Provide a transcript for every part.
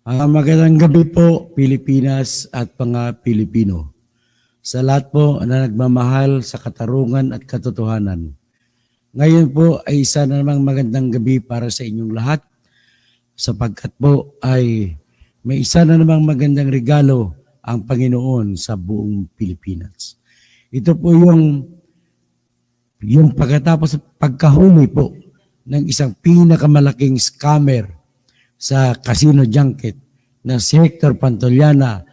Magandang gabi po, Pilipinas at mga Pilipino. Sa lahat po na nagmamahal sa katarungan at katotohanan. Ngayon po ay isa na namang magandang gabi para sa inyong lahat sapagkat po ay may isa na namang magandang regalo ang Panginoon sa buong Pilipinas. Ito po yung pagkatapos pagkahuli po ng isang pinakamalaking scammer sa casino junket na si Hector Pantoliana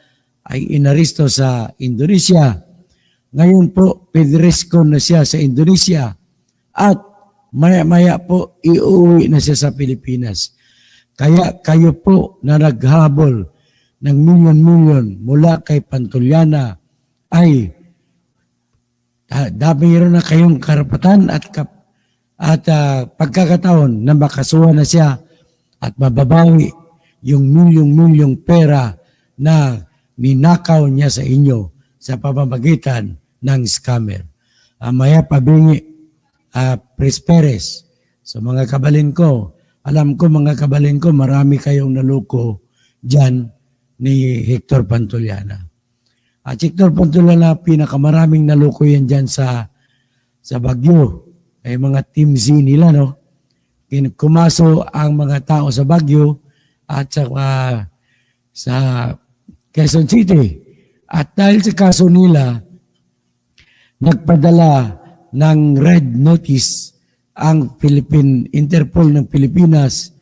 ay inaristo sa Indonesia. Ngayon po, pinresko na siya sa Indonesia at maya-maya po iuwi na siya sa Pilipinas. Kaya kayo po na naghabol ng milyon-milyon mula kay Pantoliana ay mayroon na kayong karapatan at pagkakataon na makasuha na siya at mababawi yung milyong-milyong pera na ninakaw niya sa inyo sa pamamagitan ng scammer. Maya pabingi, Pres Perez, sa mga kabalin ko, alam ko mga kabalin ko, marami kayong naluko dyan ni Hector Pantoliana. At Hector Pantoliana, pinakamaraming naluko yan dyan sa Baguio. Ay mga Team Z nila, no? Kumaso ang mga tao sa Baguio at sa Quezon City. At dahil sa kaso nila, nagpadala ng red notice ang Interpol ng Pilipinas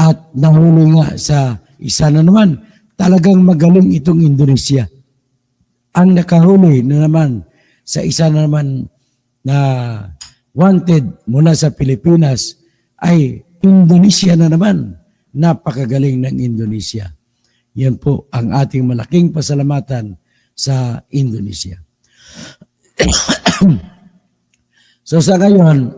at nahuli nga sa isa na naman. Talagang magaling itong Indonesia. Ang nakahuli na naman sa isa na naman na wanted mula sa Pilipinas ay Indonesia na naman. Napakagaling ng Indonesia. Yan po ang ating malaking pasalamatan sa Indonesia. So sa ngayon,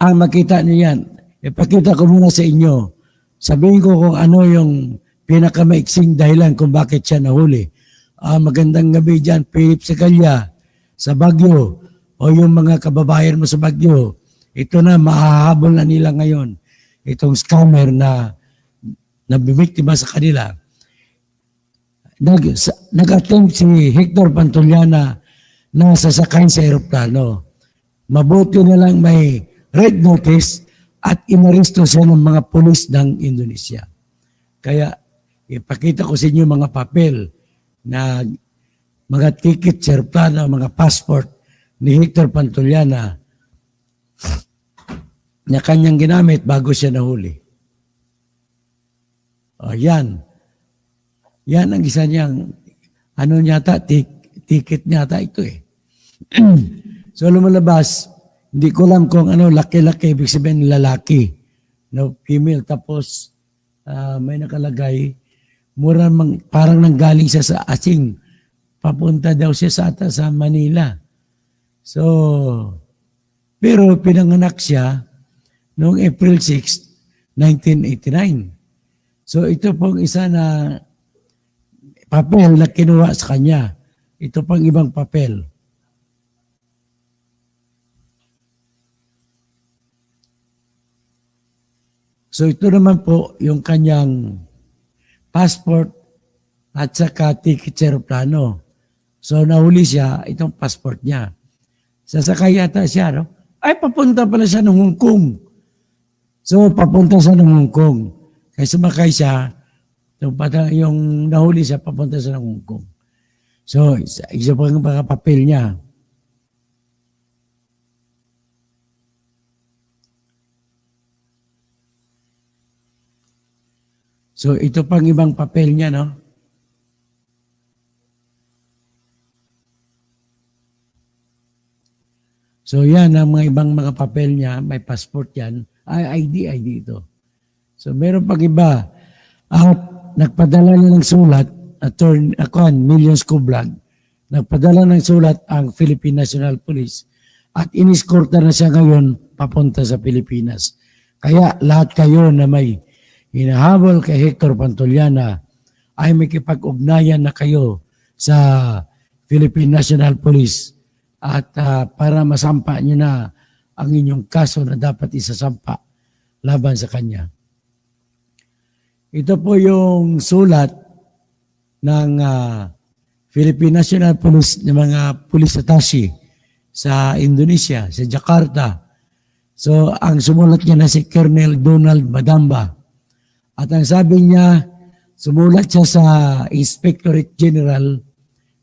ang makita niyo yan, ipakita ko muna sa inyo. Sabihin ko kung ano yung pinakamaiksing dahilan kung bakit siya nahuli. Magandang gabi dyan, Philip Segalya, sa Baguio, o yung mga kababayan mo sa Baguio. Ito na, mahahabol na nila ngayon. Itong scammer na nabibiktima sa kanila. Nag-attempt si Hector Pantoliana na sasakay sa aeroplano. Mabuti na lang may red notice at inaristo siya ng mga pulis ng Indonesia. Kaya ipakita ko sa inyo mga papel na mga ticket sa aeroplano, mga passport ni Hector Pantoliana na kanyang ginamit bago siya nahuli. Yan. Yan ang isa niyang, ticket niyata ito eh. So lumalabas, hindi ko alam kung laki-laki, ibig sabihin lalaki. No, female. Tapos, may nakalagay, parang nanggaling siya sa Asing. Papunta daw siya sa Manila. So, pero pinanganak siya noong April 6, 1989. So ito pong isa na papel na kinuha sa kanya. Ito pang ibang papel. So ito naman po yung kanyang passport at saka ticket sa aeroplano. So nahuli siya, itong passport niya. Sasakay yata siya, no? Ay, papunta pala siya ng Hong Kong. So papunta siya ng Hong Kong. Kaya sumakay siya, yung nahuli siya, papunta siya ng Hong Kong. So, isa pa ng mga papel niya. So, ito pang ibang papel niya, no? So, yan ang mga ibang mga papel niya. May passport yan. ID ito. So, meron pang iba. Nagpadala na ng sulat, Millions Kublag, nagpadala ng sulat ang Philippine National Police at iniskorta na siya ngayon papunta sa Pilipinas. Kaya lahat kayo na may hinahabol kay Hector Pantoliana ay may kipag-ugnayan na kayo sa Philippine National Police at para masampa nyo na ang inyong kaso na dapat isasampa laban sa kanya. Ito po yung sulat ng Philippine National Police, ng mga police attaché sa Indonesia, sa Jakarta. So, ang sumulat niya na si Colonel Donald Madamba. At ang sabi niya, sumulat siya sa Inspectorate General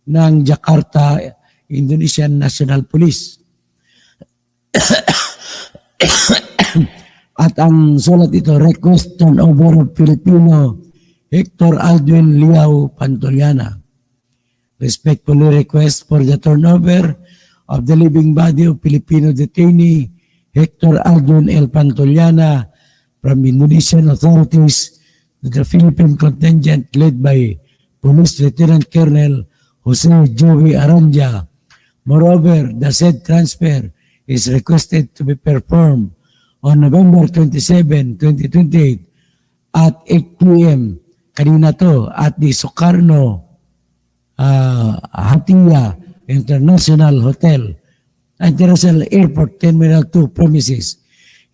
ng Jakarta, Indonesian National Police. At ang sulat ito, request turnover of Filipino Hector Aldwin Liao Pantoliana. Respectfully request for the turnover of the living body of Filipino detainee Hector Aldwin L. Pantoliana from Indonesian authorities to the Philippine contingent led by Police Lieutenant Colonel Jose Joey Aranja. Moreover, the said transfer is requested to be performed on November 27, 2028 at 8 p.m. Kanina to at the Sukarno Hatia International Hotel, International Airport Terminal 2 premises.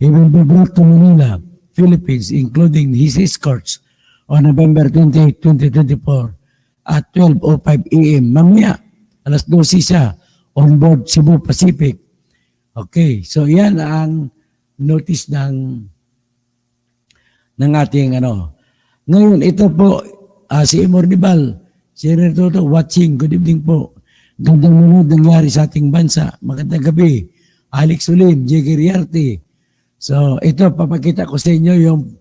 He will be brought to Manila, Philippines, including his escorts on November 28, 2024 at 12:05 a.m. Mamaya, alas 12 siya on board Cebu Pacific. Okay, so yan ang notice ng ating ano. Ngayon, ito po, si Imornibal, si Renato watching, good evening po. Gandang manood nangyari sa ating bansa. Magandang gabi. Alex Ulim, J. Giriarte. So, ito, papakita ko sa inyo yung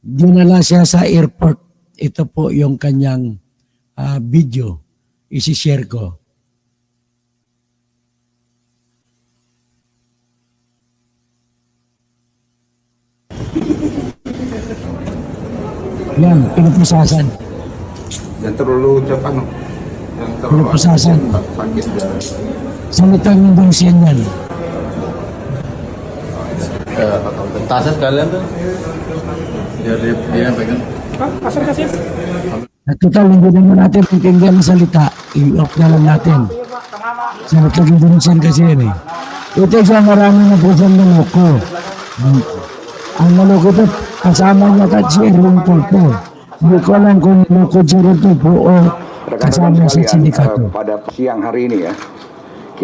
dinala siya sa airport. Ito po yung kanyang video. Isi-share ko. Yan, pinupusasan. Yang terlalu cepat, no? Yang terlalu Pinupusasan. sakit dan Salitang Indonesian yan. Tasnya sekalian tuh biar dia pegang. At total, hindi naman natin intindihan ang salita. I-off na lang natin. Salitang Indonesian kasi yan eh. Ito siya marami na po siyang naloko. Ang naloko ito, kasama niya kat si Erwin Tulfo. Hindi ko alam kung naloko si Erwin Tulfo o kasama sa sindikato. pada siang hari ini ya,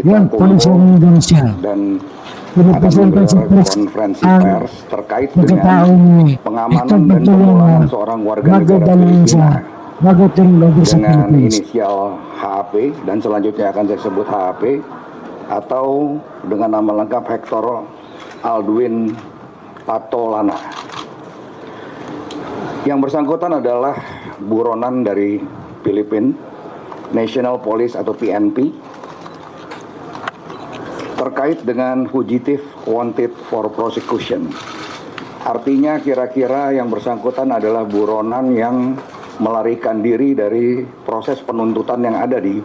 Yan, polisi ng Indonesia. dan Pinupresenta sa press konferensi ang pers terkait pagkatao dengan ni pengamanan Hector dan Pantoliana pemulangan seorang warga bago negara dalhin sa Filipina bago turnover sa dengan Philippines. inisial HAP dan selanjutnya akan saya sebut HAP atau dengan nama lengkap Hector Aldwin Patolana. Yang bersangkutan adalah buronan dari Filipina, National Police atau PNP, terkait dengan fugitive wanted for prosecution. Artinya kira-kira yang bersangkutan adalah buronan yang melarikan diri dari proses penuntutan yang ada di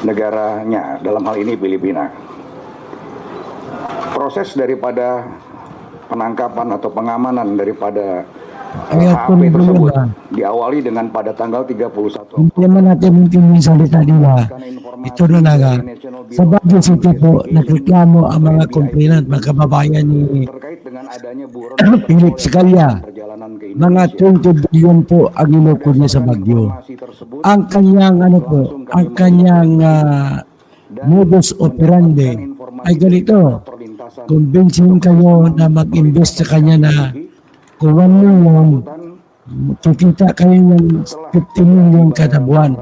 negaranya, dalam hal ini Filipina. Proses daripada penangkapan atau pengamanan daripada HP tersebut diawali dengan pada tanggal 31 Hindi naman natin intindihin yung salita nila. Ito na nga, sa Baguio City po, nagreklamo ang mga complainant, mga kababayan ni terkait dengan adanya buron Philip Scalia. perjalanan ke Mga 20 billion po ang inukod niya sa Baguio. informasi tersebut Ang kanyang ano po, ang kanyang modus operandi ay ganito. perlintasan Convincing kayo na mag-invest sa kanya na kung 1 million, kikita kayo ng 15 million kada buwan.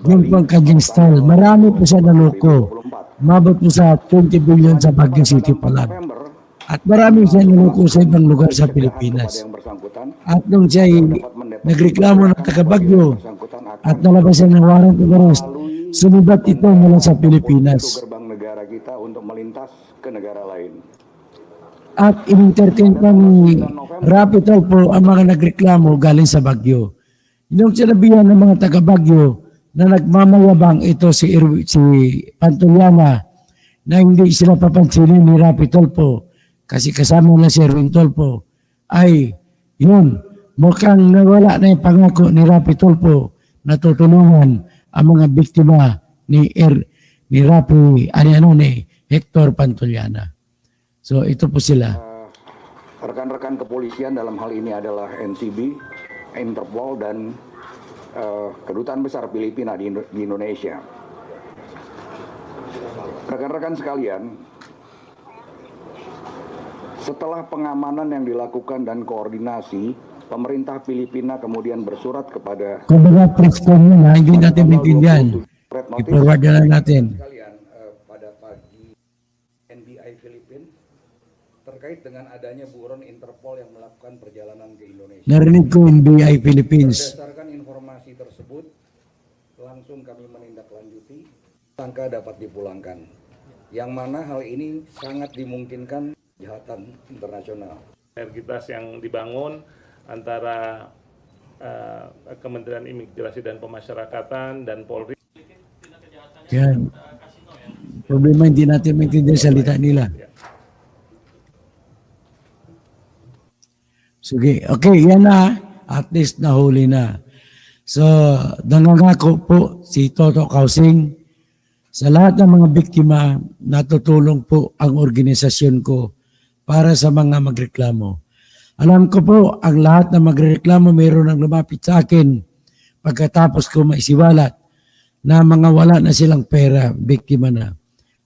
Yun po ang kanyang style. Marami po siya naloko. Mabot po sa 20 billion sa Baguio City pa lang. November At marami siya naloko sa ibang lugar sa Pilipinas. yang bersangkutan At nung siya ay nagreklamo ng taga Baguio at nalabasan ng warrant of arrest, sumibat ito mula sa Pilipinas. gerbang negara kita untuk melintas ke negara lain. At in-entertain pa ni Rapi Tulfo ang mga nagreklamo galing sa Baguio. Yung sinabihan ng mga taga Baguio na nagmamayabang ito si Pantoliana na hindi sila papansinin ni Rapi Tulfo kasi kasama na si Erwin Tulfo ay yun, mukhang nawala na yung pangako ni Rapi Tulfo na tutulungan ang mga biktima ni Rapi, ni Hector Pantoliana. So ito po sila. Rekan-rekan kepolisian dalam hal ini adalah NCB, Interpol, dan Kedutaan Besar Filipina di Indonesia. Rekan-rekan sekalian, setelah pengamanan yang dilakukan dan koordinasi, pemerintah Filipina kemudian bersurat kepada Kumbaga, press-con na, hindi natin maintindihan. I-forward na lang natin. Sekalian, pada pagi NBI Philippines terkait dengan adanya buron Interpol yang melakukan perjalanan ke Indonesia. Narinig ko NBI Philippines. Berdasarkan informasi tersebut, langsung kami menindaklanjuti, tersangka dapat dipulangkan. Yang mana hal ini sangat dimungkinkan kejahatan internasional. Sinergitas yang dibangun antara Kementerian Imigrasi dan Pemasyarakatan dan Polri. Yan. Problema hindi natin maintindihan salita nila. Sige, okay, yan na. At least nahuli na. So, nangangako po si Toto Kausing, sa lahat ng mga biktima, natutulong po ang organisasyon ko para sa mga magreklamo. Alam ko po, ang lahat ng magreklamo mayroon ng lumapit sa akin pagkatapos ko maisiwalat na mga wala na silang pera, biktima na.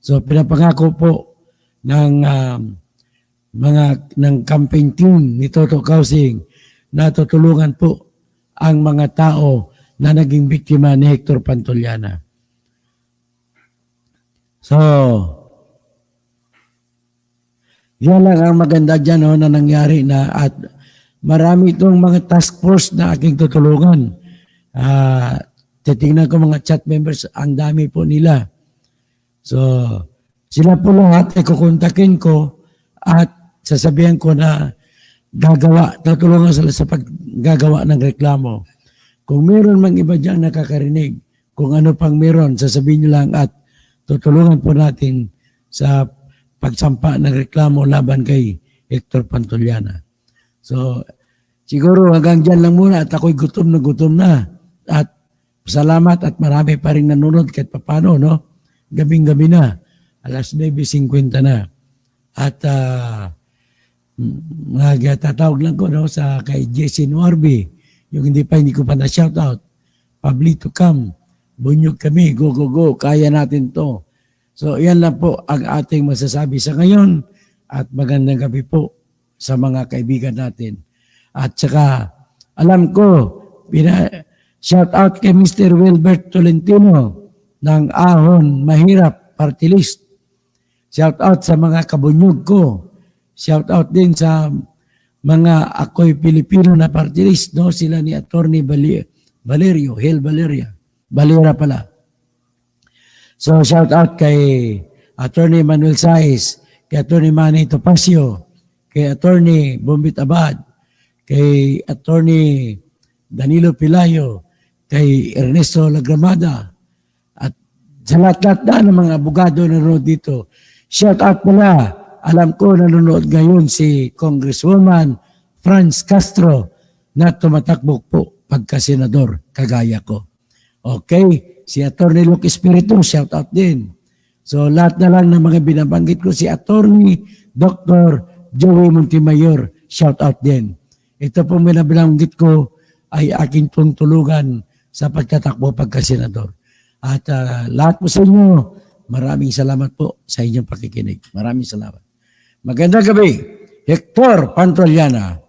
So, pinapangako po ng ng campaign team ni Toto Kausing na tutulungan po ang mga tao na naging biktima ni Hector Pantoliana. So, yan lang ang maganda dyan na nangyari na at marami itong mga task force na aking tutulungan. Titingnan ko mga chat members, ang dami po nila. So, sila po lahat ay kukontakin ko at sasabihan ko na tutulungan sila sa paggagawa ng reklamo. Kung meron mang iba dyan nakakarinig, kung ano pang meron, sasabihin nyo lang at tutulungan po natin sa pagsampa ng reklamo laban kay Hector Pantoliana. So, siguro hanggang dyan lang muna at ako'y gutom na. At salamat at marami pa rin nanonood kahit papano, no? Gabing-gabi na. Alas 9:50 na. At tatawag lang ko no, sa kay Jesse Nuarbi, yung hindi ko pa na-shoutout. Pablito Cam, bunyog kami, go, kaya natin to. So, yan lang po ang ating masasabi sa ngayon at magandang gabi po sa mga kaibigan natin. At saka, alam ko, shoutout kay Mr. Wilbert Tolentino ng Ahon Mahirap Party List. Shoutout sa mga kabunyog ko. Shoutout din sa mga Ako'y Pilipino na party list, no? Sila ni Attorney Valerio, Hel Valera pala. So, shout out kay Attorney Manuel Saiz, kay Attorney Manny Topacio, kay Attorney Bombit Abad, kay Attorney Danilo Pilayo, kay Ernesto Lagramada, at sa lahat-lahat na ng mga abogado na nanonood dito. Shout out pala, alam ko nanonood ngayon si Congresswoman Franz Castro na tumatakbo po pagka-senador, kagaya ko. Okay? Si Attorney Luke Espiritu, shout out din. So lahat na lang ng mga binabanggit ko, si Attorney Dr. Joey Montemayor, shout out din. Ito pong binabanggit ko ay aking tulungan sa pagtatakbo pagka-senador. At lahat po sa inyo, maraming salamat po sa inyong pakikinig. Maraming salamat. Magandang gabi, Hector Pantoliana.